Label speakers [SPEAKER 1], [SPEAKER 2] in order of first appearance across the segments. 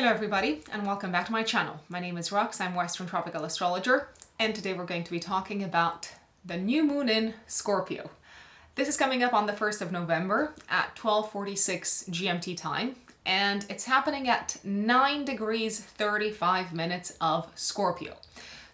[SPEAKER 1] Hello everybody and welcome back to my channel. My name is Rox, I'm Western Tropical Astrologer, and today we're going to be talking about the new moon in Scorpio. This is coming up on the 1st of November at 12:46 GMT time, and it's happening at 9 degrees 35 minutes of Scorpio.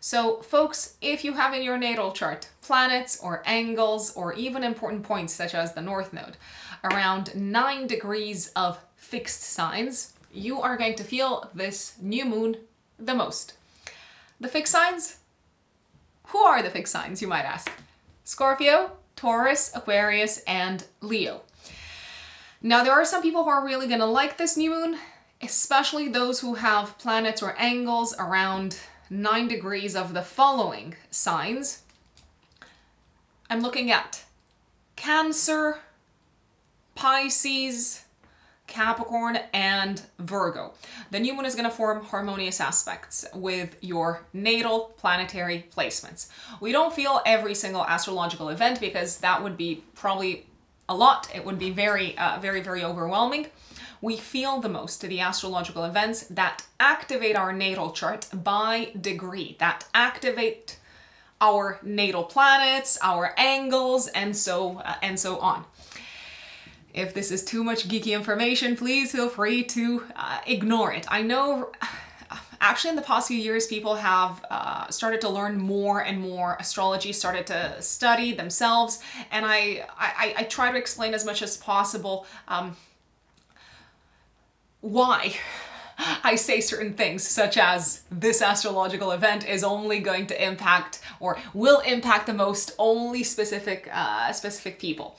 [SPEAKER 1] So folks, if you have in your natal chart planets or angles or even important points such as the North Node around 9 degrees of fixed signs, you are going to feel this new moon the most. The fixed signs? Who are the fixed signs, you might ask? Scorpio, Taurus, Aquarius, and Leo. Now, there are some people who are really going to like this new moon, especially those who have planets or angles around 9 degrees of the following signs. I'm looking at Cancer, Pisces, Capricorn, and Virgo. The new moon is going to form harmonious aspects with your natal planetary placements. We don't feel every single astrological event because that would be probably a lot. It would be very overwhelming. We feel the most to the astrological events that activate our natal chart by degree, that activate our natal planets, our angles, and so on. If this is too much geeky information, please feel free to ignore it. I know actually in the past few years, people have started to learn more and more astrology, started to study themselves, and I try to explain as much as possible why I say certain things, such as this astrological event is only going to impact or will impact the most only specific people.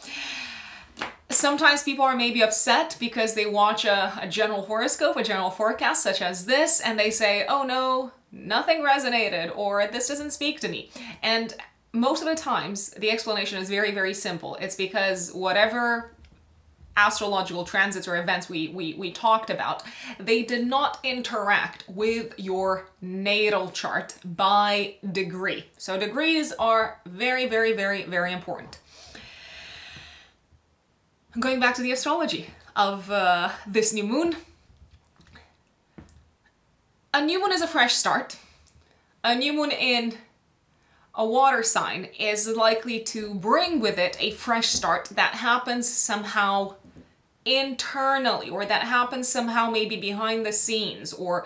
[SPEAKER 1] Sometimes people are maybe upset because they watch a general horoscope, a general forecast such as this, and they say, oh no, nothing resonated, or this doesn't speak to me. And most of the times, the explanation is very simple. It's because whatever astrological transits or events we talked about, they did not interact with your natal chart by degree. So degrees are very important. Going back to the astrology of this new moon. A new moon is a fresh start. A new moon in a water sign is likely to bring with it a fresh start that happens somehow internally, or that happens somehow maybe behind the scenes, or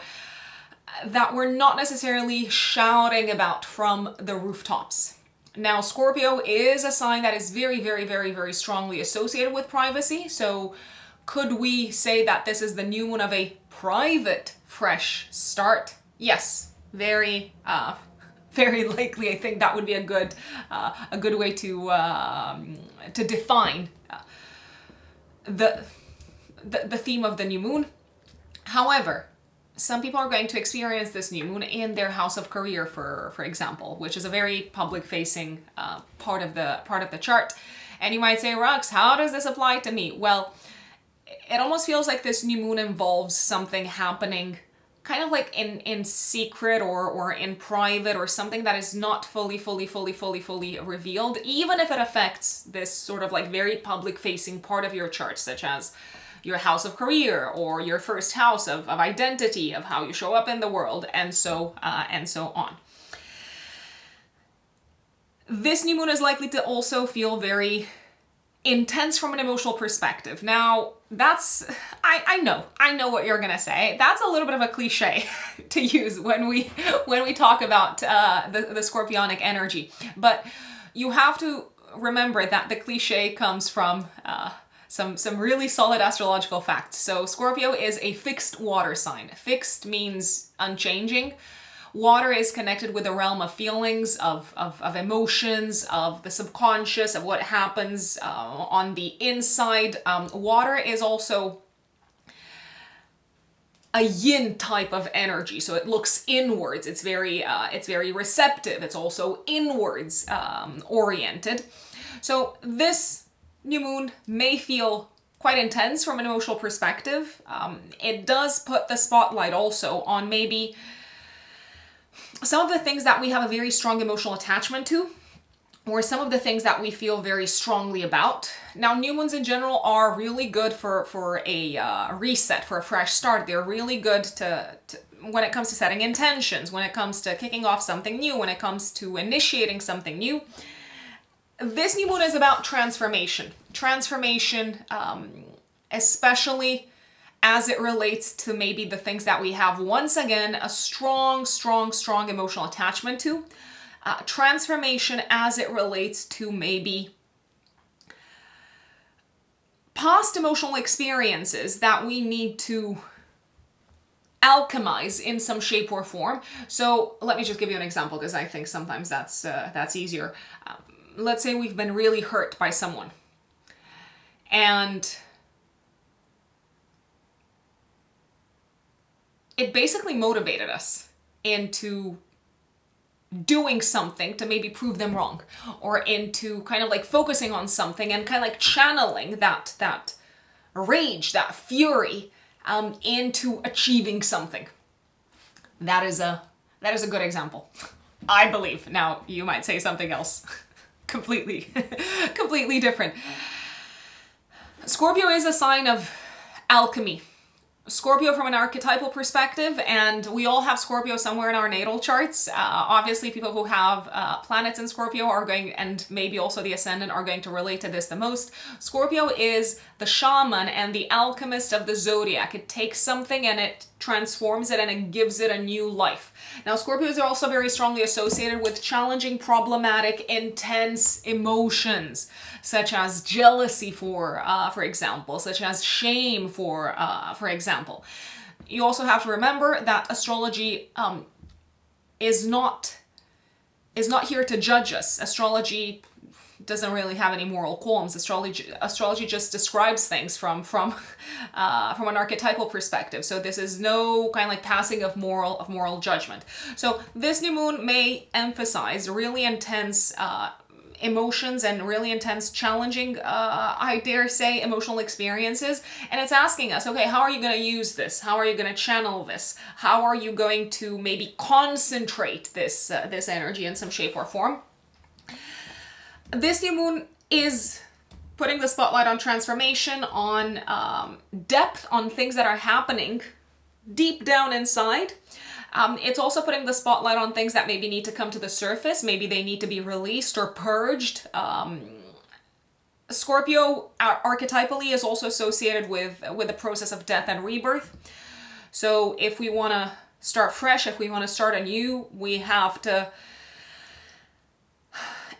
[SPEAKER 1] that we're not necessarily shouting about from the rooftops. Now, Scorpio is a sign that is very strongly associated with privacy. So could we say that this is the new moon of a private fresh start? Yes, very likely. I think that would be a good way to define the theme of the new moon. However, some people are going to experience this new moon in their house of career, for example, which is a very public-facing part of the chart. And you might say, Rox, how does this apply to me? Well, it almost feels like this new moon involves something happening kind of like in secret or in private, or something that is not fully revealed, even if it affects this sort of like very public-facing part of your chart, such as your house of career or your first house of identity, of how you show up in the world, and so on. This new moon is likely to also feel very intense from an emotional perspective. Now, that's, I know what you're gonna say. That's a little bit of a cliche to use when we talk about the Scorpionic energy, but you have to remember that the cliche comes from some really solid astrological facts. So Scorpio is a fixed water sign. Fixed means unchanging. Water is connected with the realm of feelings, of emotions, of the subconscious, of what happens on the inside. Water is also a yin type of energy, so it looks inwards. It's very receptive. It's also inwards oriented. So this new moon may feel quite intense from an emotional perspective. It does put the spotlight also on maybe some of the things that we have a very strong emotional attachment to, or some of the things that we feel very strongly about. Now, new moons in general are really good for a reset, for a fresh start. They're really good to when it comes to setting intentions, when it comes to kicking off something new, when it comes to initiating something new. This new moon is about transformation. Transformation, especially as it relates to maybe the things that we have, once again, a strong emotional attachment to. Transformation as it relates to maybe past emotional experiences that we need to alchemize in some shape or form. So let me just give you an example, because I think sometimes that's easier. Let's say we've been really hurt by someone, and it basically motivated us into doing something to maybe prove them wrong, or into kind of like focusing on something and kind of like channeling that rage, that fury, into achieving something. That is a good example, I believe. Now, you might say something else completely different. Scorpio is a sign of alchemy. Scorpio from an archetypal perspective, and we all have Scorpio somewhere in our natal charts. Obviously, people who have planets in Scorpio are going, and maybe also the ascendant, are going to relate to this the most. Scorpio is the shaman and the alchemist of the zodiac. It takes something and it transforms it and it gives it a new life. Now, Scorpios are also very strongly associated with challenging, problematic, intense emotions, such as jealousy, for example, such as shame, for example. You also have to remember that astrology is not here to judge us. Astrology doesn't really have any moral qualms. Astrology just describes things from an archetypal perspective. So this is no kind of like passing of moral judgment. So this new moon may emphasize really intense emotions and really intense, challenging, I dare say, emotional experiences. And it's asking us, okay, how are you going to use this? How are you going to channel this? How are you going to maybe concentrate this energy in some shape or form? This new moon is putting the spotlight on transformation, on depth, on things that are happening deep down inside. It's also putting the spotlight on things that maybe need to come to the surface. Maybe they need to be released or purged. Scorpio archetypally is also associated with the process of death and rebirth. So if we want to start fresh, if we want to start anew, we have to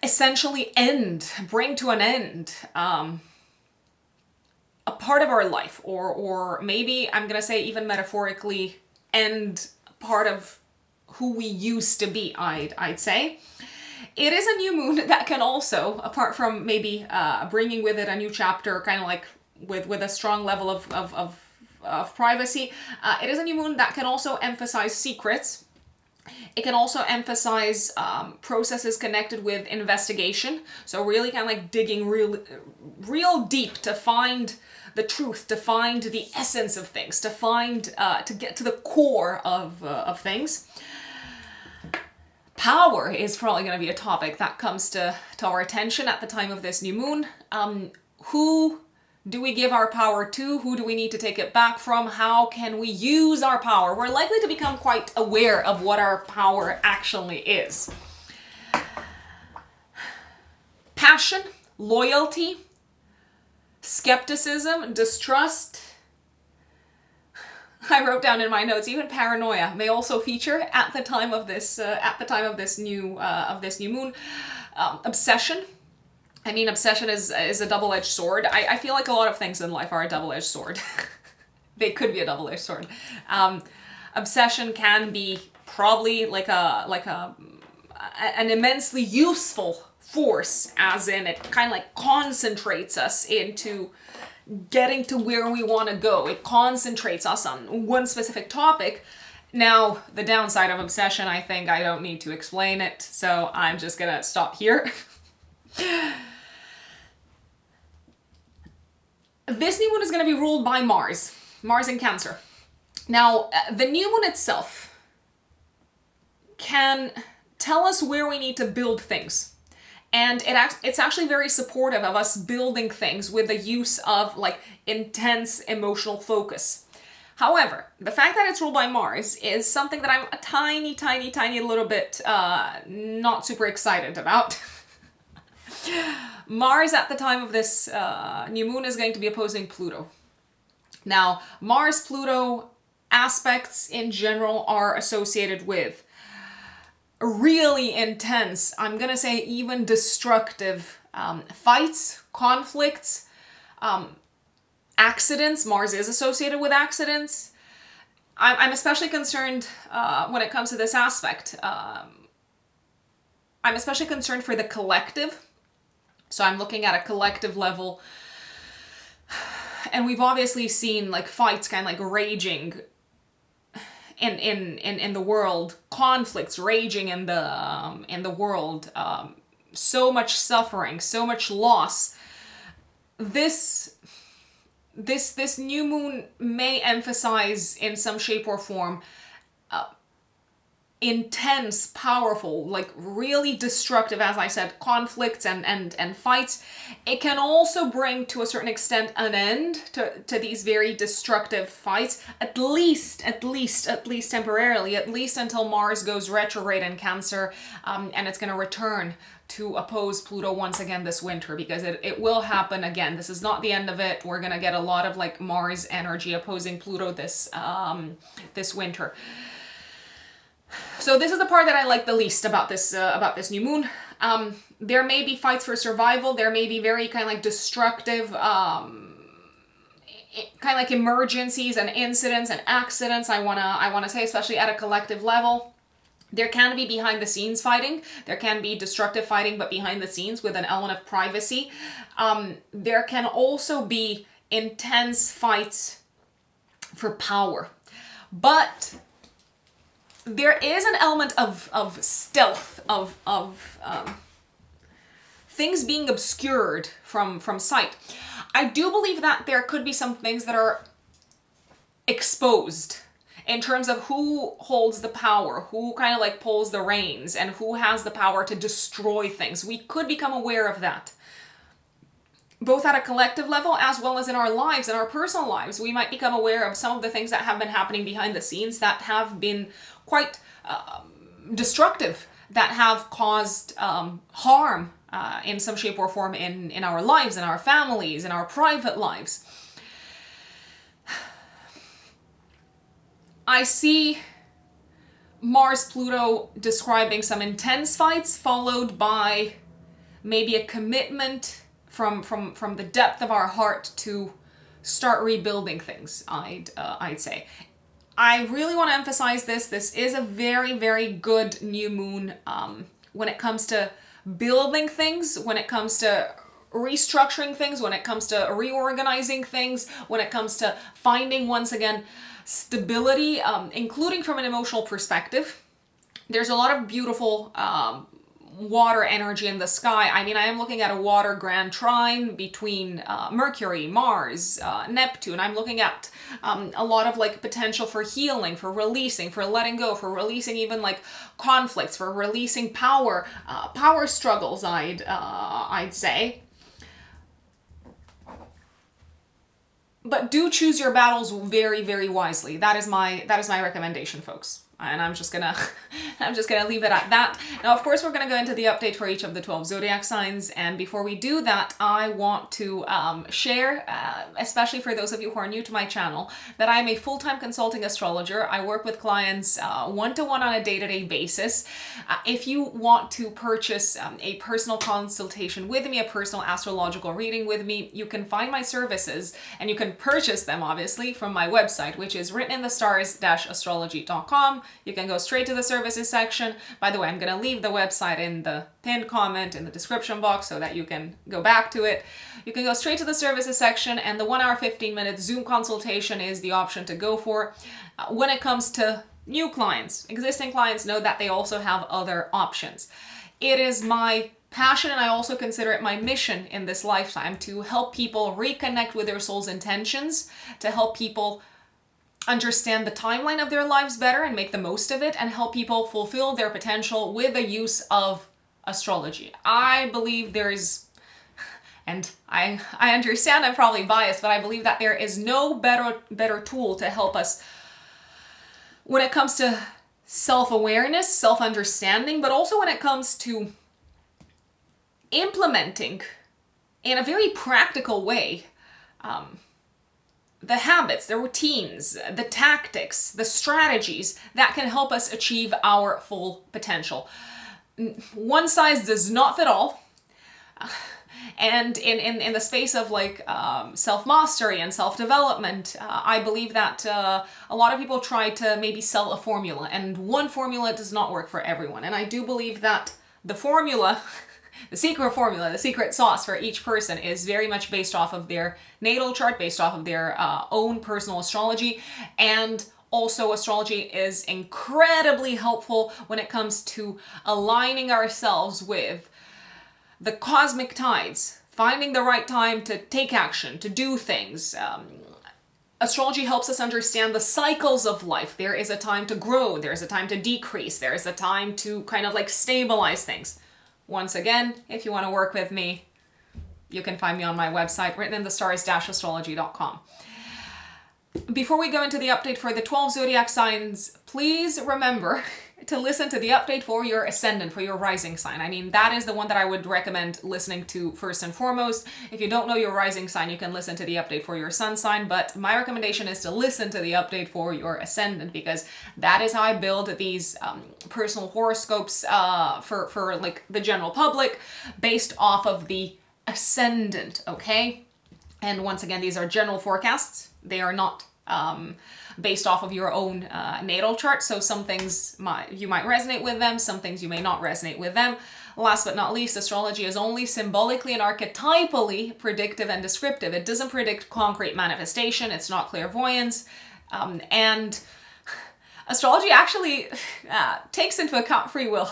[SPEAKER 1] essentially bring to an end a part of our life, or maybe I'm going to say even metaphorically end part of who we used to be, I'd say. It is a new moon that can also, apart from maybe bringing with it a new chapter, kind of like with a strong level of privacy, it is a new moon that can also emphasize secrets. It can also emphasize processes connected with investigation. So really kind of like digging real deep to find the truth, to find the essence of things, to get to the core of things. Power is probably going to be a topic that comes to our attention at the time of this new moon. Who do we give our power to? Who do we need to take it back from? How can we use our power? We're likely to become quite aware of what our power actually is. Passion, loyalty, skepticism, distrust. I wrote down in my notes, even paranoia may also feature at the time of this new moon. Obsession. I mean, obsession is a double-edged sword. I feel like a lot of things in life are a double-edged sword. They could be a double-edged sword. Obsession can be probably like an immensely useful force, as in it kind of like concentrates us into getting to where we want to go. It concentrates us on one specific topic. Now, the downside of obsession, I think I don't need to explain it, so I'm just gonna stop here. This new moon is going to be ruled by Mars in Cancer. Now, the new moon itself can tell us where we need to build things. And it's actually very supportive of us building things with the use of like intense emotional focus. However, the fact that it's ruled by Mars is something that I'm a tiny little bit not super excited about. Mars at the time of this new moon is going to be opposing Pluto. Now, Mars-Pluto aspects in general are associated with really intense, I'm gonna say even destructive fights, conflicts, accidents. Mars is associated with accidents. I'm especially concerned when it comes to this aspect. I'm especially concerned for the collective. So I'm looking at a collective level. And we've obviously seen like fights kind of like raging in the world, conflicts raging in the world, so much suffering, so much loss. This new moon may emphasize in some shape or form intense, powerful, like really destructive, as I said, conflicts and fights. It can also bring to a certain extent an end to these very destructive fights, at least temporarily, at least until Mars goes retrograde in Cancer, and it's going to return to oppose Pluto once again this winter, because it will happen again. This is not the end of it. We're going to get a lot of like Mars energy opposing Pluto this winter. So this is the part that I like the least about this new moon. There may be fights for survival. There may be very kind of like destructive, kind of like emergencies and incidents and accidents. I wanna say, especially at a collective level. There can be behind the scenes fighting. There can be destructive fighting, but behind the scenes with an element of privacy. There can also be intense fights for power, but there is an element of stealth, of things being obscured from sight. I do believe that there could be some things that are exposed in terms of who holds the power, who kind of like pulls the reins, and who has the power to destroy things. We could become aware of that, both at a collective level as well as in our lives, in our personal lives. We might become aware of some of the things that have been happening behind the scenes that have been quite destructive, that have caused harm in some shape or form in our lives, in our families, in our private lives. I see Mars-Pluto describing some intense fights, followed by maybe a commitment from the depth of our heart to start rebuilding things, I'd say. I really want to emphasize this. This is a very, very good new moon when it comes to building things, when it comes to restructuring things, when it comes to reorganizing things, when it comes to finding, once again, stability, including from an emotional perspective. There's a lot of beautiful water energy in the sky. I mean, I am looking at a water grand trine between Mercury, Mars, Neptune. I'm looking at a lot of like potential for healing, for releasing, for letting go, for releasing even like conflicts, for releasing power struggles, I'd say. But do choose your battles very, very wisely. That is my recommendation, folks. And I'm just gonna leave it at that. Now, of course, we're gonna go into the update for each of the 12 zodiac signs. And before we do that, I want to share, especially for those of you who are new to my channel, that I am a full-time consulting astrologer. I work with clients one-to-one on a day-to-day basis. If you want to purchase a personal consultation with me, a personal astrological reading with me, you can find my services and you can purchase them, obviously, from my website, which is writteninthestars-astrology.com. You can go straight to the services section. By the way, I'm going to leave the website in the pinned comment in the description box so that you can go back to it. You can go straight to the services section, and the 1 hour, 15-minute Zoom consultation is the option to go for. When it comes to new clients, existing clients know that they also have other options. It is my passion, and I also consider it my mission in this lifetime, to help people reconnect with their soul's intentions, to help people understand the timeline of their lives better and make the most of it, and help people fulfill their potential with the use of astrology. I believe there is, and I understand I'm probably biased, but I believe that there is no better tool to help us when it comes to self-awareness, self-understanding, but also when it comes to implementing in a very practical way the habits, the routines, the tactics, the strategies that can help us achieve our full potential. One size does not fit all. And in the space of like self-mastery and self-development, I believe that a lot of people try to maybe sell a formula, and one formula does not work for everyone. And I do believe that the formula, the secret sauce for each person is very much based off of their natal chart, based off of their own personal astrology. And also, astrology is incredibly helpful when it comes to aligning ourselves with the cosmic tides, finding the right time to take action, to do things. Astrology helps us understand the cycles of life. There is a time to grow, there's a time to decrease, there's a time to kind of like stabilize things. Once again, if you want to work with me, you can find me on my website, writteninthestars-astrology.com. Before we go into the update for the 12 zodiac signs, please remember to listen to the update for your ascendant, for your rising sign. I mean, that is the one that I would recommend listening to first and foremost. If you don't know your rising sign, you can listen to the update for your sun sign, but my recommendation is to listen to the update for your ascendant, because that is how I build these personal horoscopes for like the general public based off of the ascendant, okay? And once again, these are general forecasts. They are not based off of your own natal chart. So some things you might resonate with them, some things you may not resonate with them. Last but not least, astrology is only symbolically and archetypally predictive and descriptive. It doesn't predict concrete manifestation. It's not clairvoyance. And astrology actually takes into account free will.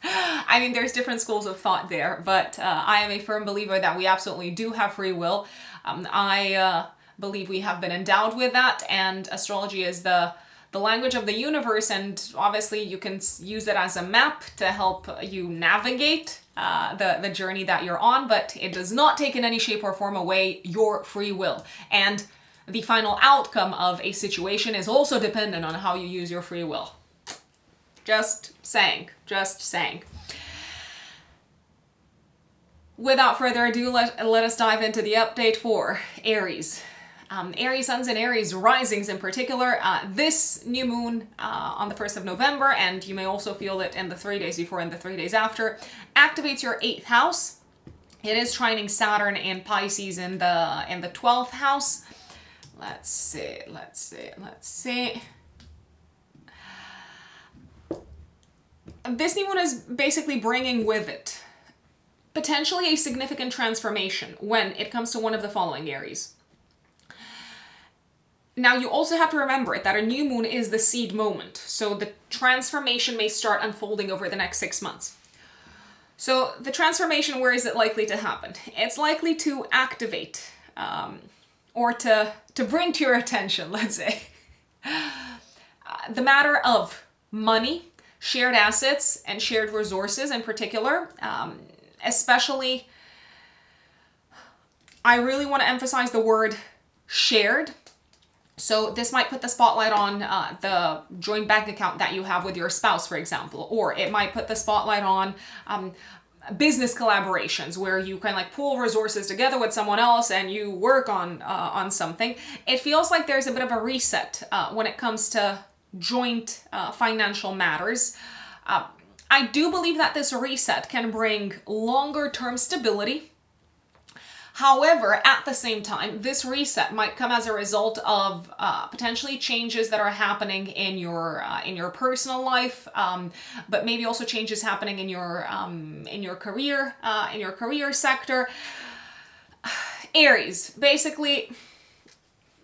[SPEAKER 1] I mean, there's different schools of thought there, but I am a firm believer that we absolutely do have free will. I believe we have been endowed with that, and astrology is the language of the universe, and obviously you can use it as a map to help you navigate the journey that you're on, but it does not take in any shape or form away your free will. And the final outcome of a situation is also dependent on how you use your free will. Just saying. Without further ado, let us dive into the update for Aries. Aries suns and Aries risings in particular. This new moon on the 1st of November, and you may also feel it in the 3 days before and the 3 days after, activates your 8th house. It is trining Saturn in Pisces in the 12th house. Let's see. This new moon is basically bringing with it potentially a significant transformation when it comes to one of the following, Aries. Now, you also have to remember that a new moon is the seed moment, so the transformation may start unfolding over the next 6 months. So the transformation, where is it likely to happen? It's likely to activate, or to bring to your attention, let's say, the matter of money, shared assets, and shared resources in particular. Especially, I really want to emphasize the word shared. So this might put the spotlight on the joint bank account that you have with your spouse, for example, or it might put the spotlight on business collaborations where you kind of like pool resources together with someone else and you work on something. It feels like there's a bit of a reset when it comes to joint financial matters. I do believe that this reset can bring longer term stability. However, at the same time, this reset might come as a result of potentially changes that are happening in your personal life, but maybe also changes happening in your career sector. Aries, basically,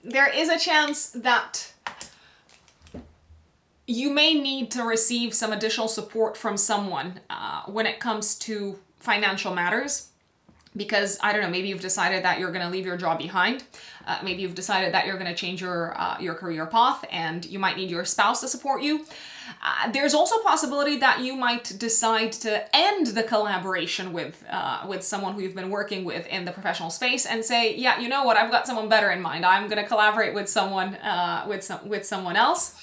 [SPEAKER 1] there is a chance that you may need to receive some additional support from someone when it comes to financial matters. because, I don't know, maybe you've decided that you're going to leave your job behind. Maybe you've decided that you're going to change your career path, and you might need your spouse to support you. There's also a possibility that you might decide to end the collaboration with someone who you've been working with in the professional space and say, yeah, you know what, I've got someone better in mind. I'm going to collaborate with someone with someone else.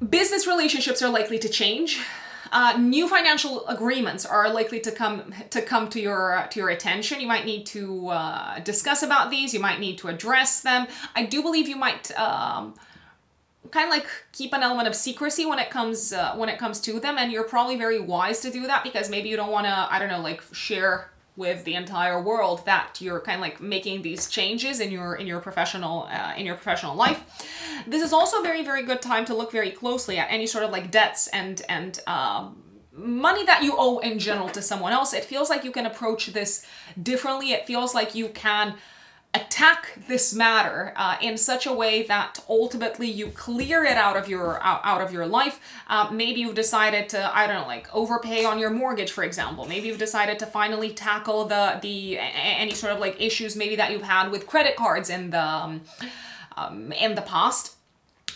[SPEAKER 1] Business relationships are likely to change. New financial agreements are likely to come to your attention. You might need to discuss about these. You might need to address them. I do believe you might kind of like keep an element of secrecy when it comes to them, and you're probably very wise to do that, because maybe you don't want to, I don't know, like share with the entire world that you're kind of like making these changes in your professional life. This is also a very, very good time to look very closely at any sort of like debts and money that you owe in general to someone else. It feels like you can approach this differently. It feels like you can attack this matter in such a way that ultimately you clear it out of your life. Maybe you've decided to, I don't know, like overpay on your mortgage, for example. Maybe you've decided to finally tackle the any sort of like issues maybe that you've had with credit cards in the past.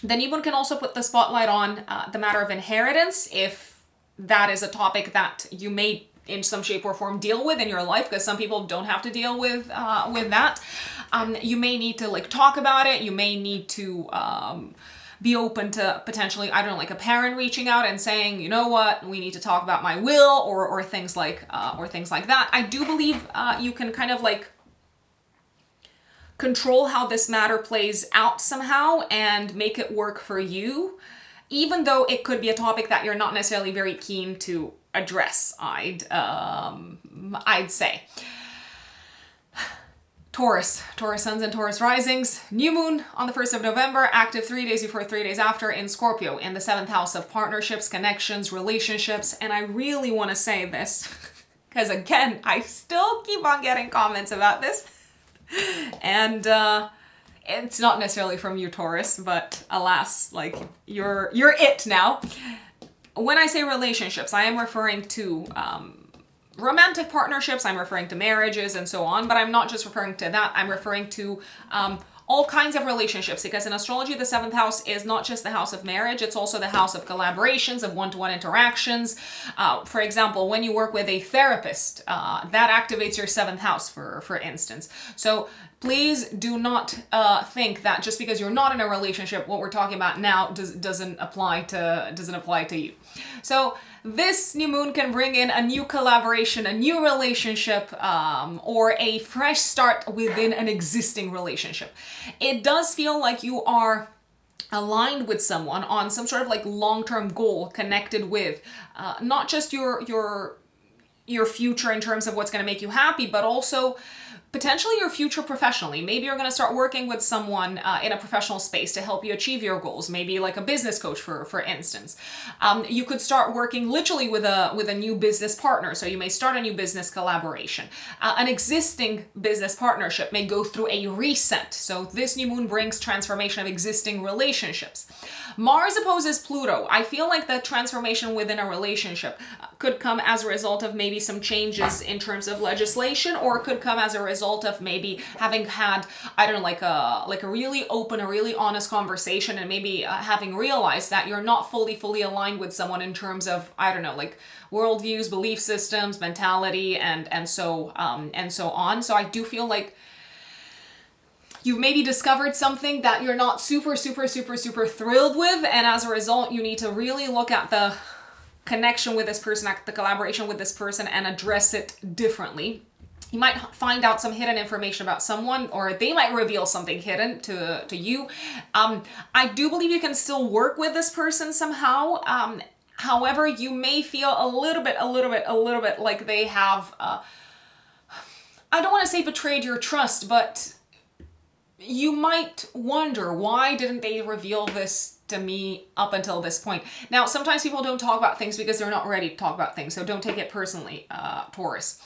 [SPEAKER 1] Then you can also put the spotlight on the matter of inheritance, if that is a topic that you may in some shape or form deal with in your life, because some people don't have to deal with that. You may need to like talk about it. You may need to be open to potentially, I don't know, like a parent reaching out and saying, you know what, we need to talk about my will, or things like that. I do believe you can kind of like control how this matter plays out somehow and make it work for you, even though it could be a topic that you're not necessarily very keen to address, I'd say. Taurus suns and Taurus risings. New moon on the 1st of November, active 3 days before, 3 days after in Scorpio, in the 7th house of partnerships, connections, relationships. And I really want to say this, because again, I still keep on getting comments about this. And it's not necessarily from you, Taurus, but alas, like you're it now. When I say relationships, I am referring to romantic partnerships, I'm referring to marriages and so on, but I'm not just referring to that, I'm referring to all kinds of relationships, because in astrology, the 7th house is not just the house of marriage, it's also the house of collaborations, of one-to-one interactions. For example, when you work with a therapist, that activates your 7th house, for instance. So please do not think that just because you're not in a relationship, what we're talking about now doesn't apply to you. So this new moon can bring in a new collaboration, a new relationship, or a fresh start within an existing relationship. It does feel like you are aligned with someone on some sort of like long-term goal connected with not just your future in terms of what's going to make you happy, but also potentially your future professionally. Maybe you're going to start working with someone in a professional space to help you achieve your goals. Maybe like a business coach, for instance. You could start working literally with a new business partner. So you may start a new business collaboration. An existing business partnership may go through a reset. So this new moon brings transformation of existing relationships. Mars opposes Pluto. I feel like the transformation within a relationship could come as a result of maybe some changes in terms of legislation, or it could come as a result of maybe having had, I don't know, like a really open, a really honest conversation, and maybe having realized that you're not fully aligned with someone in terms of, I don't know, like worldviews, belief systems, mentality, and so on. So I do feel like you've maybe discovered something that you're not super thrilled with, and as a result, you need to really look at the connection with this person, at the collaboration with this person, and address it differently. You might find out some hidden information about someone, or they might reveal something hidden to you. I do believe you can still work with this person somehow. However, you may feel a little bit like they have, I don't want to say betrayed your trust, but you might wonder, why didn't they reveal this to me up until this point. Now, sometimes people don't talk about things because they're not ready to talk about things, so don't take it personally, Taurus.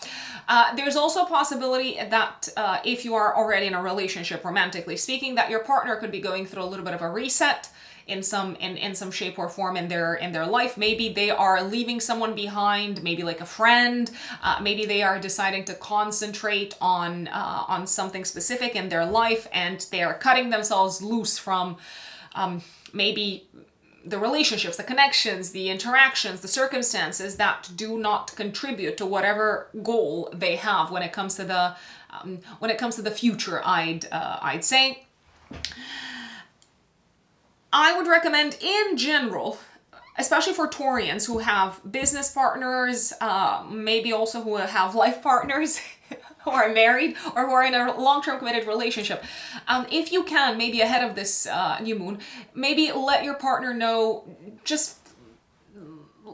[SPEAKER 1] There's also a possibility that if you are already in a relationship, romantically speaking, that your partner could be going through a little bit of a reset in some shape or form in their life. Maybe they are leaving someone behind, maybe like a friend. Maybe they are deciding to concentrate on something specific in their life, and they are cutting themselves loose from maybe the relationships, the connections, the interactions, the circumstances that do not contribute to whatever goal they have when it comes to the future. I'd say. I would recommend in general, especially for Taurians who have business partners, maybe also who have life partners, who are married or who are in a long-term committed relationship. If you can, maybe ahead of this new moon, maybe let your partner know, just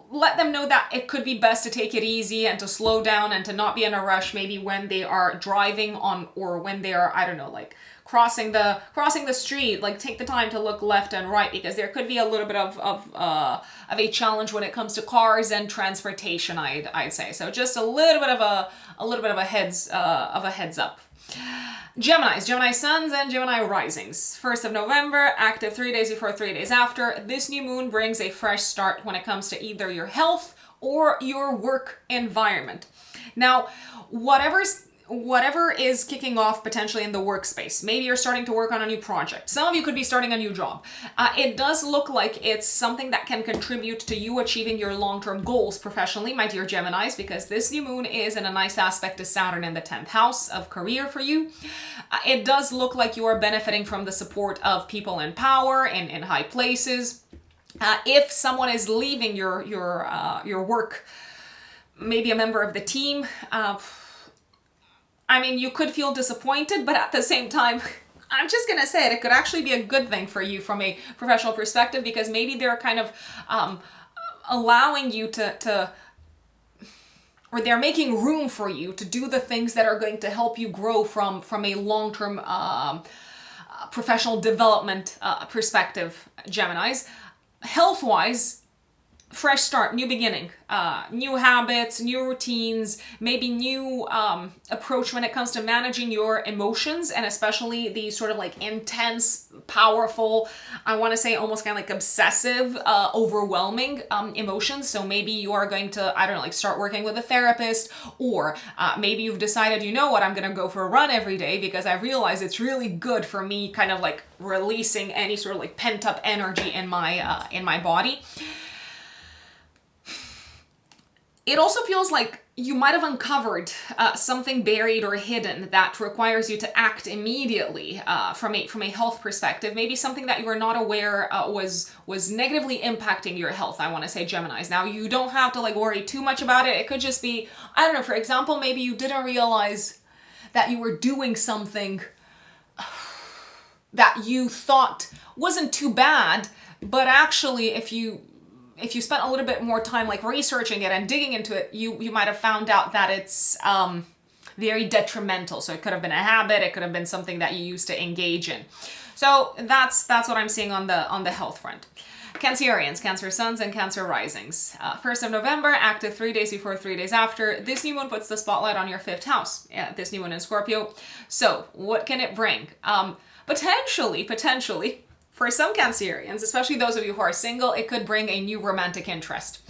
[SPEAKER 1] let them know that it could be best to take it easy and to slow down and to not be in a rush, maybe when they are driving on, or when they are, I don't know, like crossing the street. Like, take the time to look left and right, because there could be a little bit of a challenge when it comes to cars and transportation, I'd say. So just a little bit of a heads up. Gemini suns and Gemini risings. 1st of November, active 3 days before, 3 days after. This new moon brings a fresh start when it comes to either your health or your work environment. Now, whatever is kicking off potentially in the workspace. Maybe you're starting to work on a new project. Some of you could be starting a new job. It does look like it's something that can contribute to you achieving your long-term goals professionally, my dear Geminis, because this new moon is in a nice aspect to Saturn in the 10th house of career for you. It does look like you are benefiting from the support of people in power and in high places. If someone is leaving your work, maybe a member of the team, I mean, you could feel disappointed, but at the same time, I'm just going to say it could actually be a good thing for you from a professional perspective, because maybe they're kind of allowing you or they're making room for you to do the things that are going to help you grow from a long-term professional development perspective, Geminis. Health-wise, fresh start, new beginning, new habits, new routines, maybe new approach when it comes to managing your emotions, and especially the sort of like intense, powerful, I want to say almost kind of like obsessive, overwhelming emotions. So maybe you are going to, I don't know, like start working with a therapist, or maybe you've decided, you know what, I'm going to go for a run every day because I realize it's really good for me, kind of like releasing any sort of like pent up energy in my body. It also feels like you might have uncovered something buried or hidden that requires you to act immediately from a health perspective. Maybe something that you were not aware was negatively impacting your health, I want to say, Geminis. Now, you don't have to like worry too much about it. It could just be, I don't know, for example, maybe you didn't realize that you were doing something that you thought wasn't too bad, but actually if you spent a little bit more time like researching it and digging into it, you might have found out that it's very detrimental. So it could have been a habit, it could have been something that you used to engage in. So that's what I'm seeing on the health front. Cancerians, Cancer suns and Cancer risings. 1st of November, active 3 days before, 3 days after. This new moon puts the spotlight on your 5th house. This new moon in Scorpio. So what can it bring? Potentially, for some Cancerians, especially those of you who are single, it could bring a new romantic interest.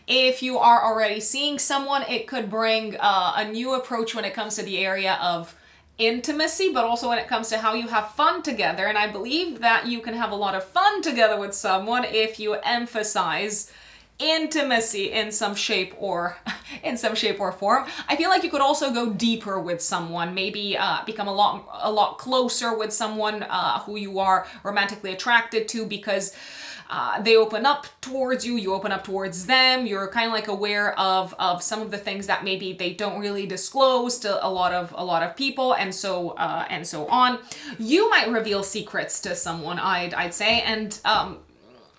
[SPEAKER 1] If you are already seeing someone, it could bring a new approach when it comes to the area of intimacy, but also when it comes to how you have fun together. And I believe that you can have a lot of fun together with someone if you emphasize intimacy in some shape or form. I feel like you could also go deeper with someone, maybe become a lot closer with someone who you are romantically attracted to, because they open up towards you, you open up towards them, you're kind of like aware of some of the things that maybe they don't really disclose to a lot of people, and so on. You might reveal secrets to someone, I'd say, and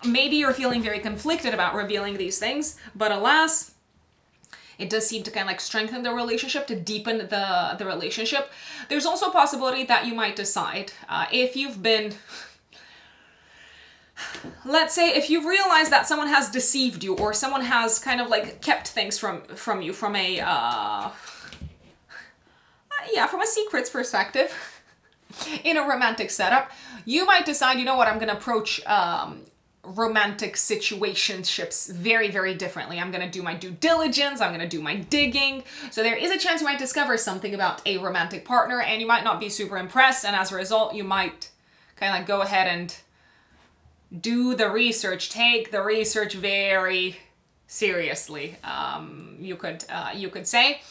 [SPEAKER 1] maybe you're feeling very conflicted about revealing these things, but alas, it does seem to kind of like strengthen the relationship, to deepen the relationship. There's also a possibility that you might decide, if you've been let's say if you realize that someone has deceived you, or someone has kind of like kept things from you from a from a secrets perspective in a romantic setup, you might decide, you know what, I'm going to approach romantic situationships very, very differently. I'm going to do my due diligence. I'm going to do my digging. So there is a chance you might discover something about a romantic partner, and you might not be super impressed. And as a result, you might kind of like go ahead and do the research, take the research very seriously. You could say.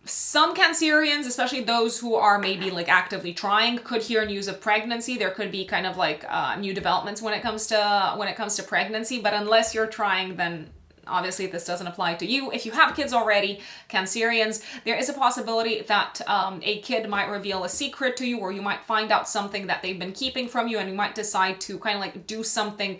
[SPEAKER 1] Some Cancerians, especially those who are maybe like actively trying, could hear news of pregnancy. There could be kind of like new developments when it comes to pregnancy. But unless you're trying, then obviously this doesn't apply to you. If you have kids already, Cancerians, there is a possibility that a kid might reveal a secret to you, or you might find out something that they've been keeping from you, and you might decide to kind of like do something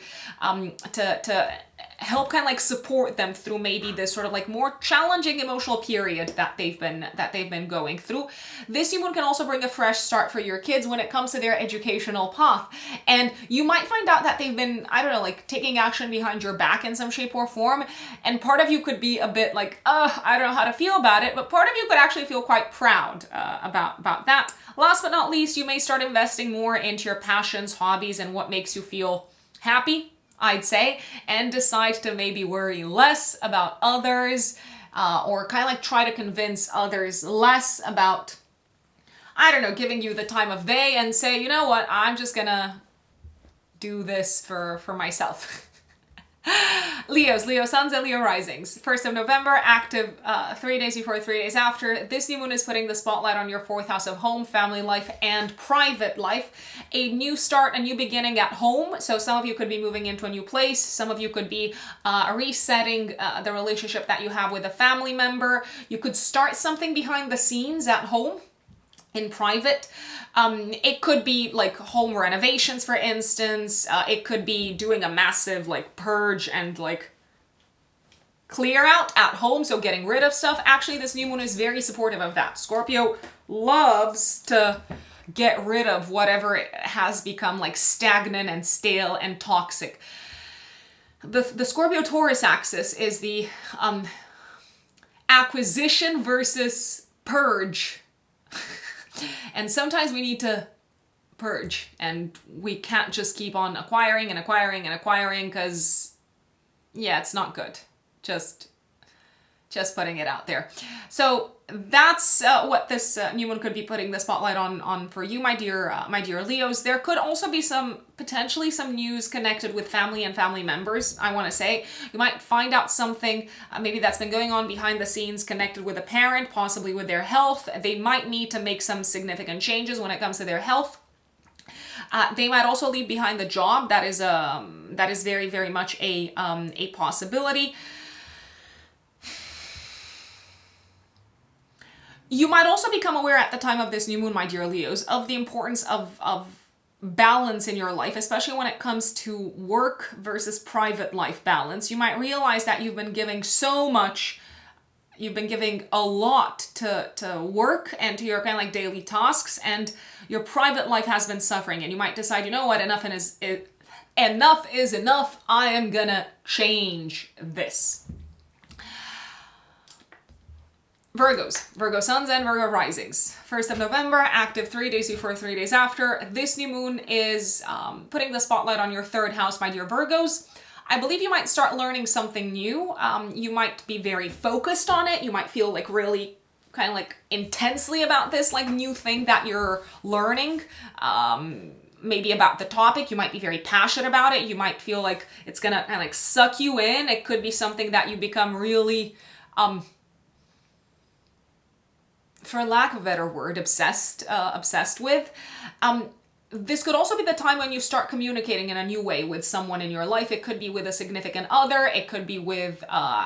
[SPEAKER 1] to help kind of like support them through maybe this sort of like more challenging emotional period that they've been going through. This new moon can also bring a fresh start for your kids when it comes to their educational path. And you might find out that they've been, I don't know, like taking action behind your back in some shape or form. And part of you could be a bit like, I don't know how to feel about it, but part of you could actually feel quite proud about that. Last but not least, you may start investing more into your passions, hobbies, and what makes you feel happy, I'd say, and decide to maybe worry less about others, or kind of like try to convince others less about, I don't know, giving you the time of day, and say, you know what, I'm just gonna do this for myself. Leos, Leo suns and Leo risings. 1st of November, active 3 days before, 3 days after. This new moon is putting the spotlight on your 4th house of home, family life, and private life. A new start, a new beginning at home. So some of you could be moving into a new place. Some of you could be resetting the relationship that you have with a family member. You could start something behind the scenes at home, in private. It could be like home renovations, for instance. It could be doing a massive like purge and like clear out at home, so getting rid of stuff. Actually, this new moon is very supportive of that. Scorpio loves to get rid of whatever has become like stagnant and stale and toxic. The Scorpio-Taurus axis is the acquisition versus purge. And sometimes we need to purge, and we can't just keep on acquiring and acquiring and acquiring, because yeah, it's not good. Just putting it out there. So that's what this new moon could be putting the spotlight on for you, my dear Leos. There could also be potentially some news connected with family and family members. I want to say you might find out something maybe that's been going on behind the scenes connected with a parent, possibly with their health. They might need to make some significant changes when it comes to their health. They might also leave behind the job. That is very, very much a possibility. You might also become aware at the time of this new moon, my dear Leos, of the importance of balance in your life, especially when it comes to work versus private life balance. You might realize that you've been giving so much, you've been giving a lot to work and to your kind of like daily tasks, and your private life has been suffering, and you might decide, you know what, enough is enough. I am gonna change this. Virgos, Virgo suns and Virgo risings. 1st of November, active 3 days before, 3 days after. This new moon is putting the spotlight on your 3rd house, my dear Virgos. I believe you might start learning something new. You might be very focused on it. You might feel like really kind of like intensely about this like new thing that you're learning. Maybe about the topic. You might be very passionate about it. You might feel like it's gonna kind of like suck you in. It could be something that you become really for lack of a better word, obsessed with. This could also be the time when you start communicating in a new way with someone in your life. It could be with a significant other. It could be with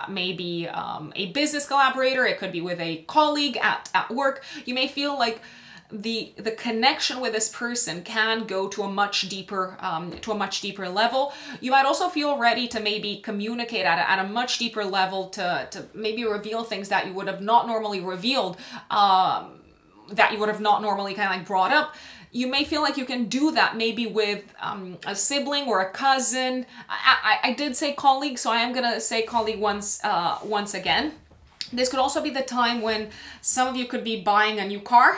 [SPEAKER 1] maybe a business collaborator. It could be with a colleague at work. You may feel like the connection with this person can go to a much deeper level. You might also feel ready to maybe communicate at a much deeper level to maybe reveal things that you would have not normally revealed that you would have not normally kind of like brought up. You may feel like you can do that maybe with a sibling or a cousin. I did say colleague, so I am gonna say colleague once again. This could also be the time when some of you could be buying a new car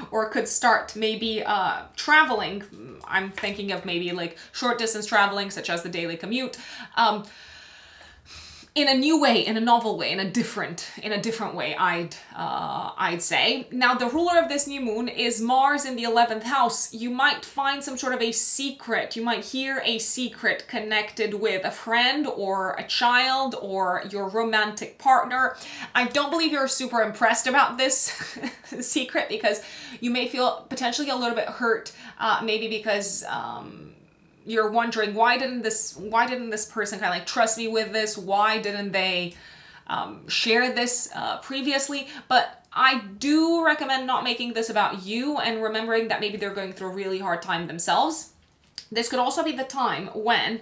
[SPEAKER 1] or could start maybe traveling. I'm thinking of maybe like short distance traveling, such as the daily commute, in a new way, in a novel way, in a different way, I'd say. Now, the ruler of this new moon is Mars in the 11th house. You might find some sort of a secret. You might hear a secret connected with a friend or a child or your romantic partner. I don't believe you're super impressed about this secret, because you may feel potentially a little bit hurt, maybe because you're wondering, why didn't this person kind of like trust me with this? Why didn't they share this previously? But I do recommend not making this about you and remembering that maybe they're going through a really hard time themselves. This could also be the time when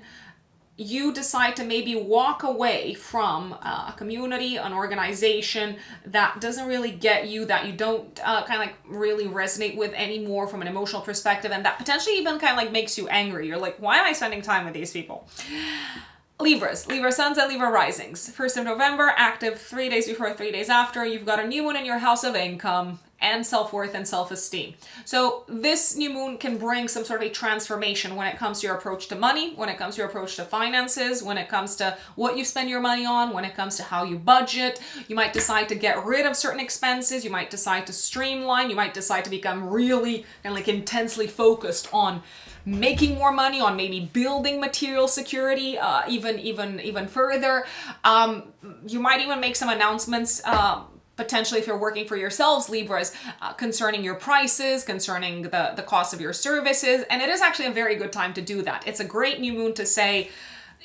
[SPEAKER 1] you decide to maybe walk away from a community, an organization that doesn't really get you, that you don't kind of like really resonate with anymore from an emotional perspective, and that potentially even kind of like makes you angry. You're like, why am I spending time with these people? Libras, Libra suns and Libra risings. 1st of November, active 3 days before, 3 days after. You've got a new moon in your house of income and self-worth and self-esteem. So this new moon can bring some sort of a transformation when it comes to your approach to money, when it comes to your approach to finances, when it comes to what you spend your money on, when it comes to how you budget. You might decide to get rid of certain expenses. You might decide to streamline. You might decide to become really kind of like intensely focused on making more money, on maybe building material security even further. You might even make some announcements, potentially if you're working for yourselves, Libras, concerning your prices, concerning the cost of your services. And it is actually a very good time to do that. It's a great new moon to say,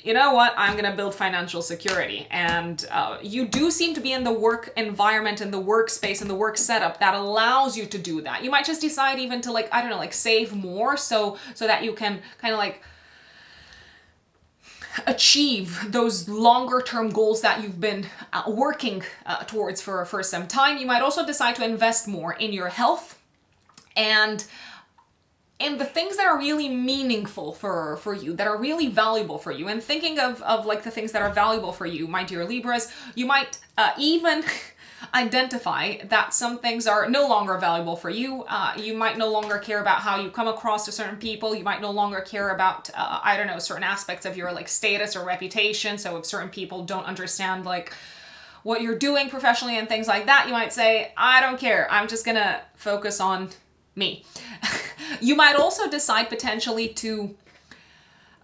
[SPEAKER 1] you know what, I'm going to build financial security. And you do seem to be in the work environment, in the workspace, in the work setup that allows you to do that. You might just decide even to, like, I don't know, like save more so that you can kind of like achieve those longer term goals that you've been working towards for some time. You might also decide to invest more in your health and in the things that are really meaningful for you, that are really valuable for you. And thinking of like the things that are valuable for you, my dear Libras, you might even identify that some things are no longer valuable for you. You might no longer care about how you come across to certain people. You might no longer care about, I don't know, certain aspects of your like status or reputation. So if certain people don't understand like what you're doing professionally and things like that, you might say, I don't care. I'm just gonna focus on me. You might also decide potentially to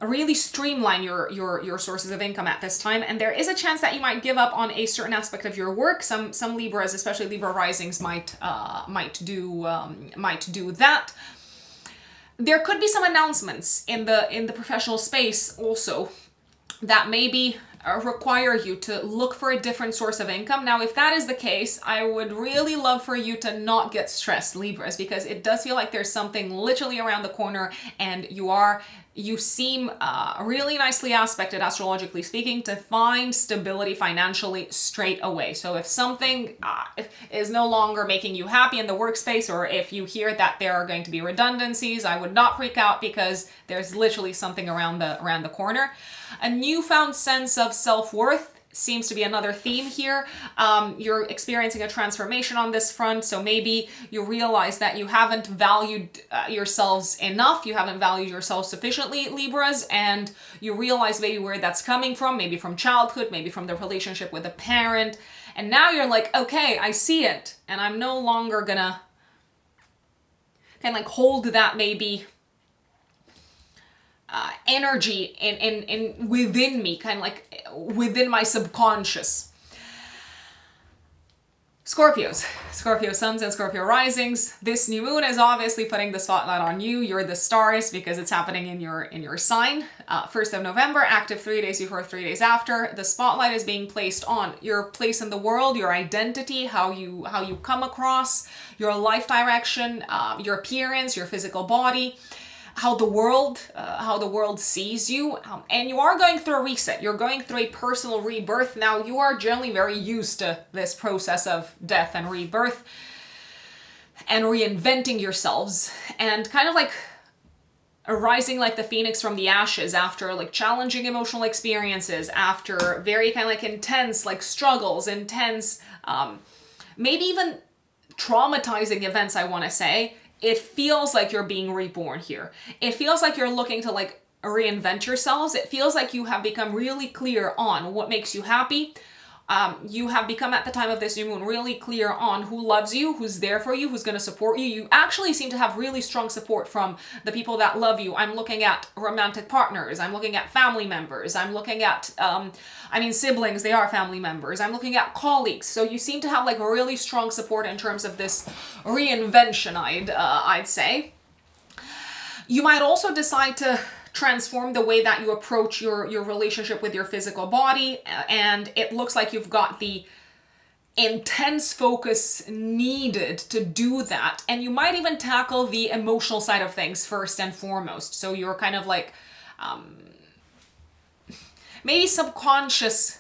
[SPEAKER 1] really streamline your sources of income at this time, and there is a chance that you might give up on a certain aspect of your work. Some Libras, especially Libra risings, might do that. There could be some announcements in the professional space also that maybe require you to look for a different source of income. Now, if that is the case, I would really love for you to not get stressed, Libras, because it does feel like there's something literally around the corner, and you seem really nicely aspected, astrologically speaking, to find stability financially straight away. So if something is no longer making you happy in the workspace, or if you hear that there are going to be redundancies, I would not freak out, because there's literally something around the corner. A newfound sense of self-worth seems to be another theme here. You're experiencing a transformation on this front, so maybe you realize that you haven't valued yourselves enough, you haven't valued yourselves sufficiently, Libras, and you realize maybe where that's coming from, maybe from childhood, maybe from the relationship with a parent, and now you're like, okay, I see it, and I'm no longer gonna kind of like hold that maybe energy in within me, kind of like within my subconscious. Scorpio suns and Scorpio risings. This new moon is obviously putting the spotlight on you. You're the stars because it's happening in your sign. 1st of November, active 3 days before, 3 days after. The spotlight is being placed on your place in the world, your identity, how you come across, your life direction, your appearance, your physical body, how the world sees you, and you are going through a reset. You're going through a personal rebirth. Now, you are generally very used to this process of death and rebirth. and reinventing yourselves and kind of like arising like the phoenix from the ashes after like challenging emotional experiences, after very kind of like intense like struggles, intense, maybe even traumatizing events, I want to say. It feels like you're being reborn here. It feels like you're looking to like reinvent yourselves. It feels like you have become really clear on what makes you happy. You have become at the time of this new moon really clear on who loves you, who's there for you, who's going to support you. You actually seem to have really strong support from the people that love you. I'm looking at romantic partners. I'm looking at family members. I'm looking at, siblings, they are family members. I'm looking at colleagues. So you seem to have like really strong support in terms of this reinvention, I'd say. You might also decide to transform the way that you approach your relationship with your physical body, and it looks like you've got the intense focus needed to do that, and you might even tackle the emotional side of things first and foremost. So you're kind of like maybe subconscious,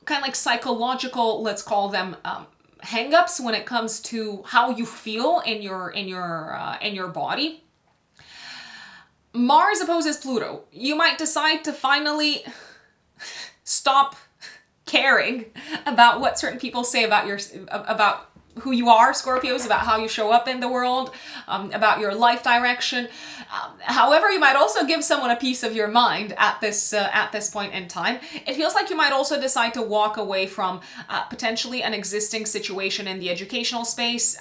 [SPEAKER 1] kind of like psychological, let's call them, hang-ups when it comes to how you feel in your body. Mars opposes Pluto. You might decide to finally stop caring about what certain people say about who you are, Scorpios, about how you show up in the world, about your life direction. However, you might also give someone a piece of your mind at this point in time. It feels like you might also decide to walk away from potentially an existing situation in the educational space,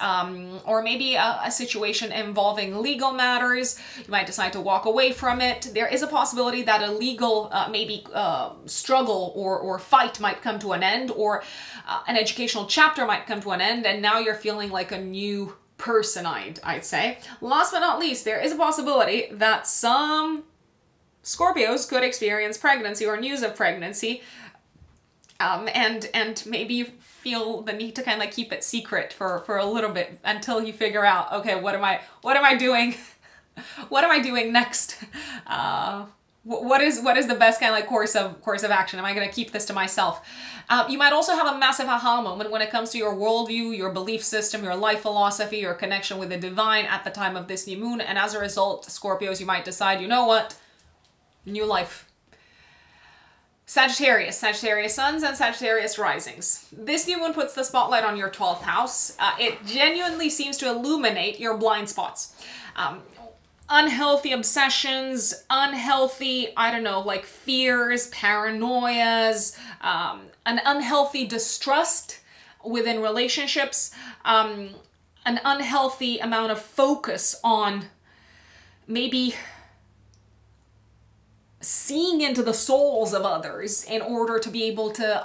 [SPEAKER 1] or maybe a situation involving legal matters. You might decide to walk away from it. There is a possibility that a legal struggle or fight might come to an end, or an educational chapter might come to an end, and now you're feeling like a new person, I'd say. Last but not least, there is a possibility that some Scorpios could experience pregnancy or news of pregnancy, and maybe you feel the need to kind of like keep it secret for a little bit until you figure out, okay, what am I doing? What am I doing next? What is the best kind of like course of action? Am I going to keep this to myself? You might also have a massive aha moment when it comes to your worldview, your belief system, your life philosophy, your connection with the divine at the time of this new moon. And as a result, Scorpios, you might decide, you know what? New life. Sagittarius suns and Sagittarius risings. This new moon puts the spotlight on your 12th house. It genuinely seems to illuminate your blind spots. Unhealthy obsessions, unhealthy, like fears, paranoias, an unhealthy distrust within relationships, an unhealthy amount of focus on maybe seeing into the souls of others in order to be able to,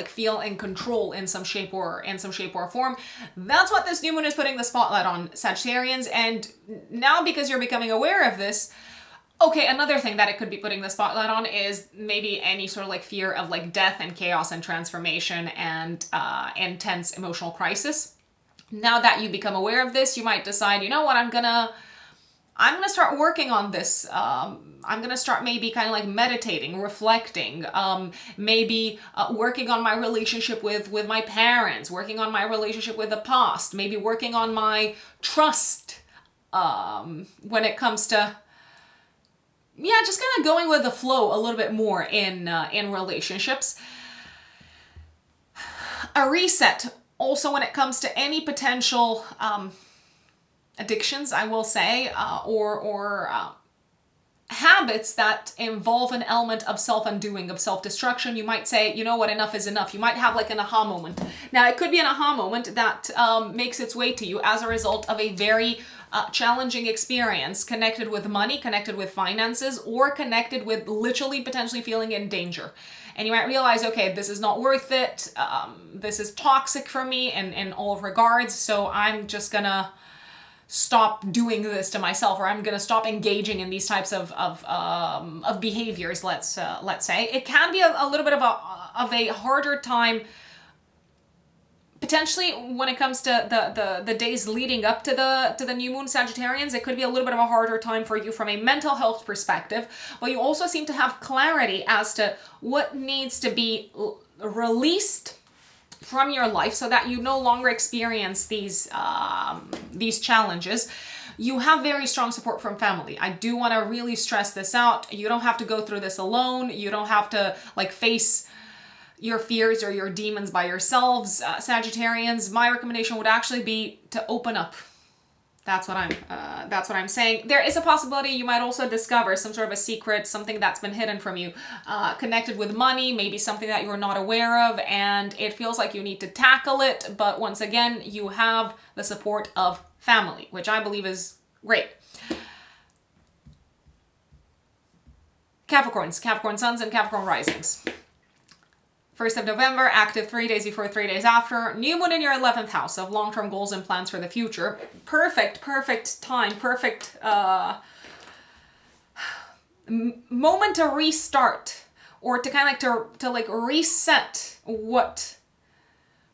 [SPEAKER 1] feel in control in some shape or form. That's what this new moon is putting the spotlight on, Sagittarians. And now, because you're becoming aware of this, okay, another thing that it could be putting the spotlight on is maybe any sort of like fear of like death and chaos and transformation and intense emotional crisis. Now that you become aware of this, you might decide, you know what, I'm gonna start working on this. I'm gonna start maybe kind of like meditating, reflecting, maybe working on my relationship with my parents, working on my relationship with the past, maybe working on my trust when it comes to, just kind of going with the flow a little bit more in relationships. A reset also when it comes to any potential addictions, I will say, or habits that involve an element of self-undoing, of self-destruction. You might say, you know what, enough is enough. You might have like an aha moment. Now, it could be an aha moment that makes its way to you as a result of a very challenging experience connected with money, connected with finances, or connected with literally potentially feeling in danger. And you might realize, okay, this is not worth it. This is toxic for me in all regards. So I'm just gonna stop doing this to myself, or I'm gonna stop engaging in these types of behaviors. Let's say it can be a little bit of a harder time, potentially when it comes to the days leading up to the new moon, Sagittarians. It could be a little bit of a harder time for you from a mental health perspective, but you also seem to have clarity as to what needs to be released from your life so that you no longer experience these challenges. You have very strong support from family. I do want to really stress this out. You don't have to go through this alone. You don't have to like face your fears or your demons by yourselves. Sagittarians, my recommendation would actually be to open up. That's what I'm saying. There is a possibility you might also discover some sort of a secret, something that's been hidden from you, connected with money, maybe something that you're not aware of, and it feels like you need to tackle it. But once again, you have the support of family, which I believe is great. Capricorns, Capricorn suns and Capricorn risings. 1st of November, active 3 days before, 3 days after. New moon in your 11th house of long-term goals and plans for the future. Perfect time, perfect moment to restart, or to kind of like reset what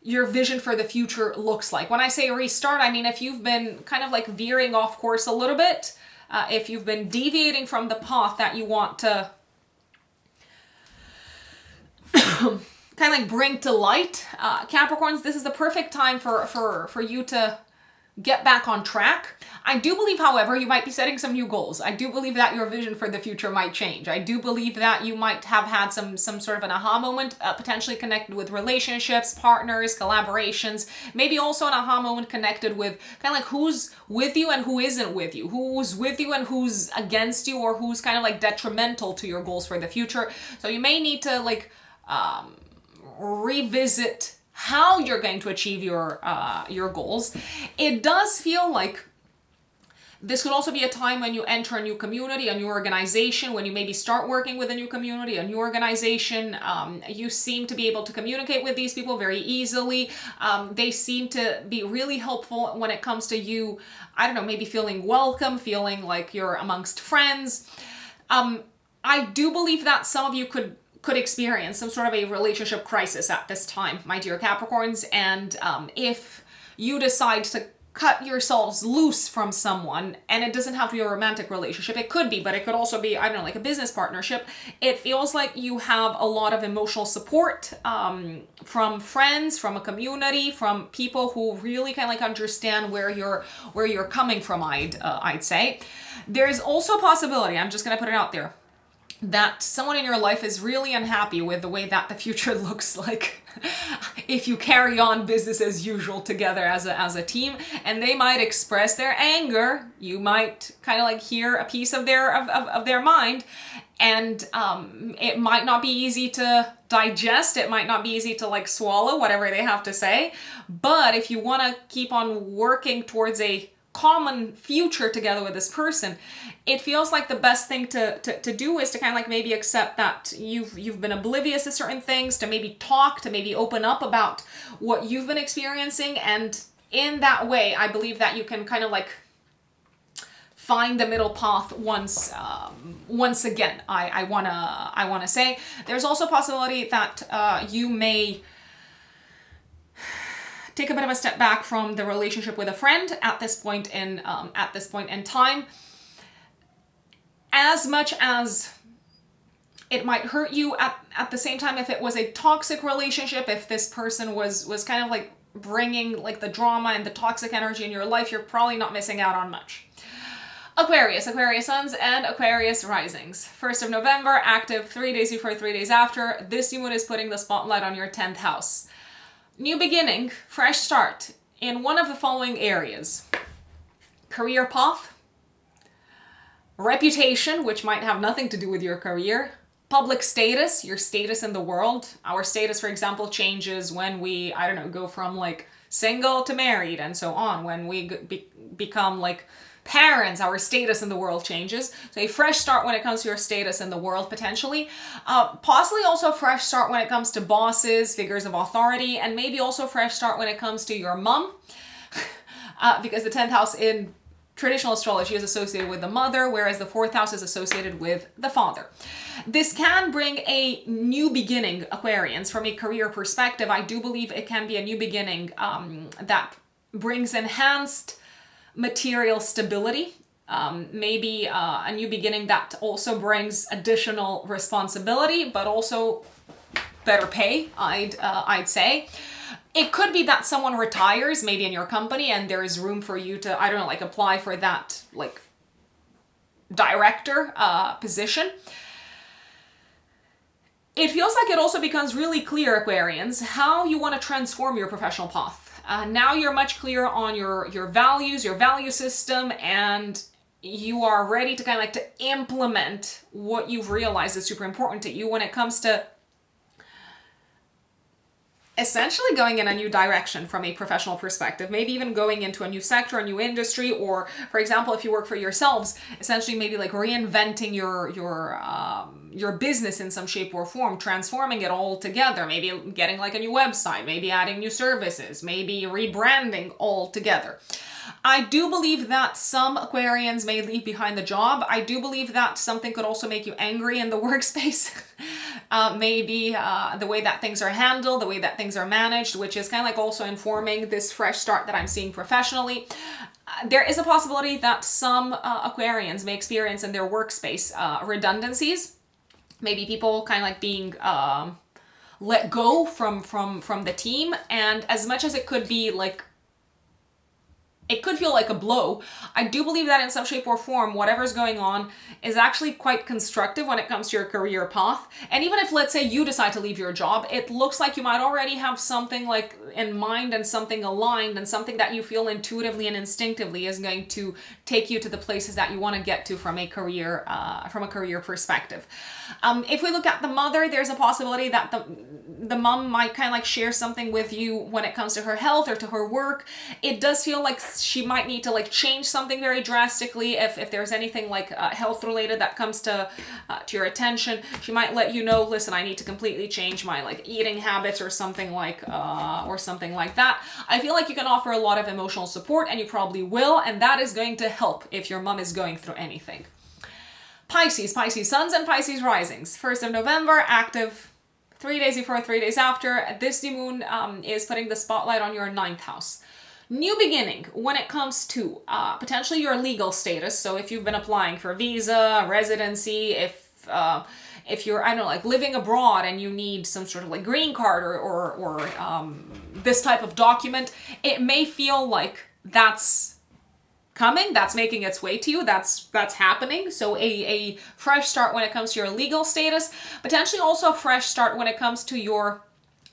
[SPEAKER 1] your vision for the future looks like. When I say restart, I mean if you've been kind of like veering off course a little bit, if you've been deviating from the path that you want to kind of like bring to light, Capricorns, this is the perfect time for you to get back on track. I do believe, however, you might be setting some new goals. I do believe that your vision for the future might change. I do believe that you might have had some sort of an aha moment, potentially connected with relationships, partners, collaborations, maybe also an aha moment connected with kind of like who's with you and who isn't with you, who's with you and who's against you, or who's kind of like detrimental to your goals for the future. So you may need to like revisit how you're going to achieve your goals. It does feel like this could also be a time when you enter a new community, a new organization, when you maybe start working with a new community, a new organization. You seem to be able to communicate with these people very easily. They seem to be really helpful when it comes to you, I don't know, maybe feeling welcome, feeling like you're amongst friends. I do believe that some of you could experience some sort of a relationship crisis at this time, my dear Capricorns. And if you decide to cut yourselves loose from someone, and it doesn't have to be a romantic relationship, it could be, but it could also be, I don't know, like a business partnership, it feels like you have a lot of emotional support from friends, from a community, from people who really kind of like understand where you're coming from, I'd say. There's also a possibility, I'm just gonna put it out there, that someone in your life is really unhappy with the way that the future looks like if you carry on business as usual together as a team, and they might express their anger. You might kind of like hear a piece of their mind, and it might not be easy to digest. It might not be easy to like swallow whatever they have to say. But if you want to keep on working towards a common future together with this person, it feels like the best thing to do is to kind of like maybe accept that you've been oblivious to certain things, to maybe talk, to maybe open up about what you've been experiencing, and in that way I believe that you can kind of like find the middle path once again. I wanna say there's also a possibility that you may take a bit of a step back from the relationship with a friend at this point in time. As much as it might hurt you, at the same time, if it was a toxic relationship, if this person was kind of like bringing like the drama and the toxic energy in your life, you're probably not missing out on much. Aquarius, Aquarius suns and Aquarius risings. 1st of November, active 3 days before, 3 days after. This new moon is putting the spotlight on your 10th house. New beginning, fresh start in one of the following areas: career path, reputation, which might have nothing to do with your career, public status, your status in the world. Our status, for example, changes when we, I don't know, go from like single to married and so on. When we become like parents, our status in the world changes. So a fresh start when it comes to your status in the world, potentially. Possibly also a fresh start when it comes to bosses, figures of authority, and maybe also a fresh start when it comes to your mom. Because the 10th house in traditional astrology is associated with the mother, whereas the 4th house is associated with the father. This can bring a new beginning, Aquarians, from a career perspective. I do believe it can be a new beginning that brings enhanced material stability, maybe a new beginning that also brings additional responsibility, but also better pay, I'd say. It could be that someone retires maybe in your company and there is room for you to, I don't know, like apply for that like director position. It feels like it also becomes really clear, Aquarians, how you want to transform your professional path. Now you're much clearer on your values, your value system, and you are ready to kind of like to implement what you've realized is super important to you when it comes to essentially going in a new direction from a professional perspective, maybe even going into a new sector, a new industry, or for example, if you work for yourselves, essentially maybe like reinventing your business in some shape or form, transforming it all together, maybe getting like a new website, maybe adding new services, maybe rebranding all together. I do believe that some Aquarians may leave behind the job. I do believe that something could also make you angry in the workspace. Maybe the way that things are handled, the way that things are managed, which is kind of like also informing this fresh start that I'm seeing professionally. There is a possibility that some Aquarians may experience in their workspace redundancies. Maybe people kind of like being let go from the team. And as much as it could be like, it could feel like a blow, I do believe that in some shape or form, whatever's going on is actually quite constructive when it comes to your career path. And even if, let's say, you decide to leave your job, it looks like you might already have something like in mind and something aligned and something that you feel intuitively and instinctively is going to take you to the places that you want to get to from a career perspective. If we look at the mother, there's a possibility that the mom might kind of like share something with you when it comes to her health or to her work. It does feel like she might need to like change something very drastically if there's anything like health related that comes to your attention. She might let you know, listen, I need to completely change my like eating habits or something like that. I feel like you can offer a lot of emotional support, and you probably will, and that is going to help if your mom is going through anything. Pisces suns and Pisces risings. 1st of November, active 3 days before, 3 days after. This new moon is putting the spotlight on your 9th house. New beginning when it comes to potentially your legal status. So if you've been applying for a visa, residency, if you're, I don't know, like living abroad and you need some sort of like green card or this type of document, it may feel like that's coming, that's making its way to you, that's happening. So a fresh start when it comes to your legal status, potentially also a fresh start when it comes to your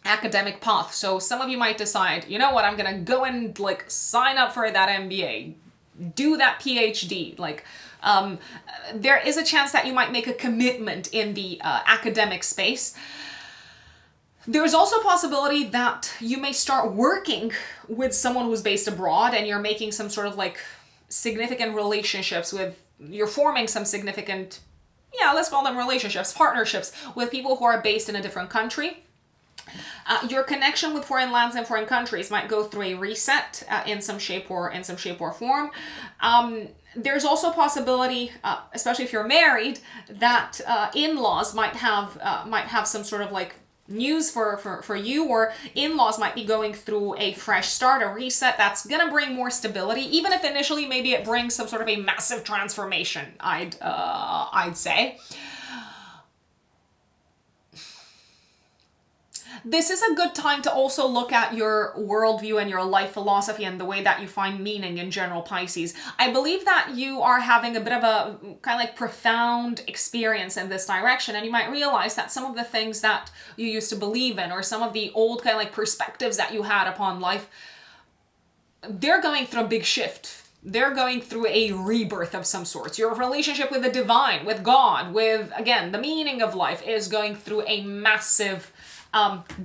[SPEAKER 1] academic path. So some of you might decide, you know what, I'm gonna go and like sign up for that MBA, do that PhD. Like there is a chance that you might make a commitment in the academic space. There's also a possibility that you may start working with someone who's based abroad and you're making some sort of like significant relationships with, you're forming some significant, let's call them relationships, partnerships with people who are based in a different country. Your connection with foreign lands and foreign countries might go through a reset in some shape or form. There's also a possibility, especially if you're married, that in-laws might have some sort of like news for you, or in-laws might be going through a fresh start, a reset that's gonna bring more stability, even if initially maybe it brings some sort of a massive transformation, I'd say. This is a good time to also look at your worldview and your life philosophy and the way that you find meaning in general, Pisces. I believe that you are having a bit of a kind of like profound experience in this direction, and you might realize that some of the things that you used to believe in, or some of the old kind of like perspectives that you had upon life, they're going through a big shift. They're going through a rebirth of some sorts. Your relationship with the divine, with God, with, again, the meaning of life is going through a massive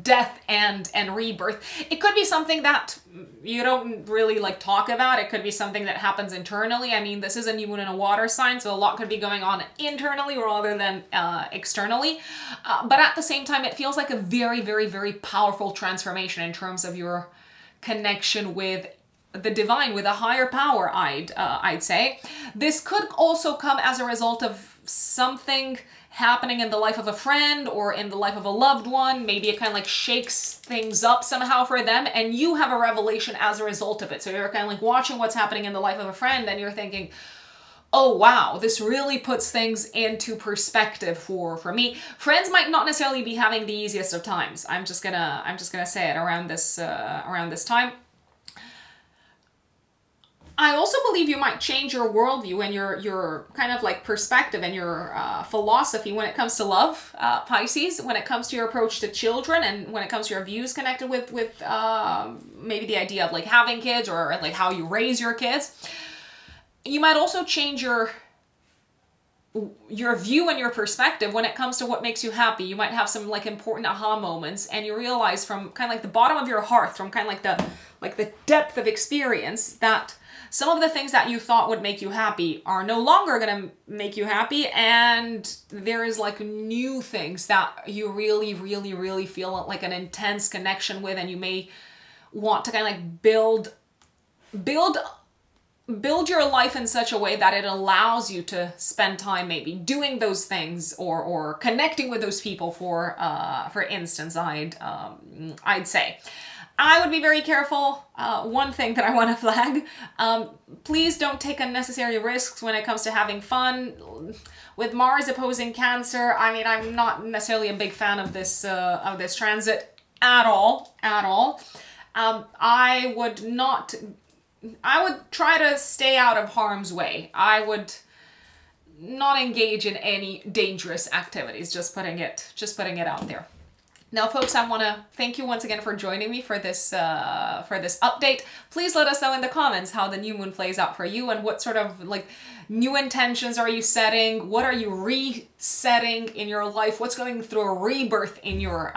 [SPEAKER 1] death and rebirth. It could be something that you don't really like talk about. It could be something that happens internally. I mean, this is a new moon in a water sign, so a lot could be going on internally rather than externally. But at the same time, it feels like a very, very, very powerful transformation in terms of your connection with the divine, with a higher power, I'd say. This could also come as a result of something happening in the life of a friend or in the life of a loved one. Maybe it kind of like shakes things up somehow for them, and you have a revelation as a result of it. So you're kind of like watching what's happening in the life of a friend and you're thinking, oh wow, this really puts things into perspective for me. Friends might not necessarily be having the easiest of times. I'm just gonna say it around this time. I also believe you might change your worldview and your kind of like perspective and your philosophy when it comes to love, Pisces, when it comes to your approach to children, and when it comes to your views connected with maybe the idea of like having kids, or like how you raise your kids. You might also change your view and your perspective when it comes to what makes you happy. You might have some like important aha moments, and you realize from kind of like the bottom of your heart, from kind of like the depth of experience, that some of the things that you thought would make you happy are no longer going to make you happy, and there is like new things that you really, really, really feel like an intense connection with, and you may want to kind of like build your life in such a way that it allows you to spend time maybe doing those things, or connecting with those people. For instance, I'd say I would be very careful. One thing that I want to flag, please don't take unnecessary risks when it comes to having fun. With Mars opposing Cancer, I mean, I'm not necessarily a big fan of this transit at all. I would try to stay out of harm's way. I would not engage in any dangerous activities, just putting it out there. Now, folks, I want to thank you once again for joining me for this update. Please let us know in the comments how the new moon plays out for you, and what sort of like new intentions are you setting? What are you resetting in your life? What's going through a rebirth in your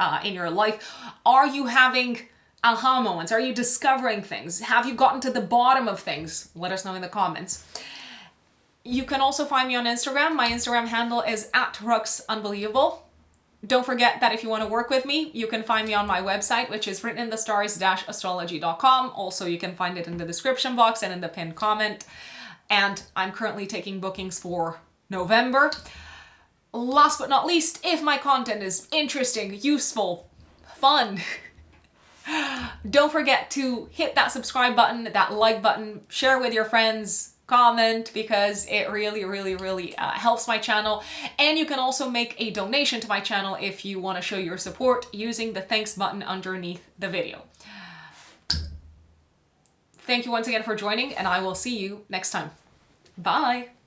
[SPEAKER 1] life? Are you having aha moments? Are you discovering things? Have you gotten to the bottom of things? Let us know in the comments. You can also find me on Instagram. My Instagram handle is @ruxunbelievable. Don't forget that if you want to work with me, you can find me on my website, which is writteninthestars-astrology.com. Also, you can find it in the description box and in the pinned comment. And I'm currently taking bookings for November. Last but not least, if my content is interesting, useful, fun, don't forget to hit that subscribe button, that like button, share with your friends, comment, because it really, really, really helps my channel. And you can also make a donation to my channel if you want to show your support using the thanks button underneath the video. Thank you once again for joining, and I will see you next time. Bye!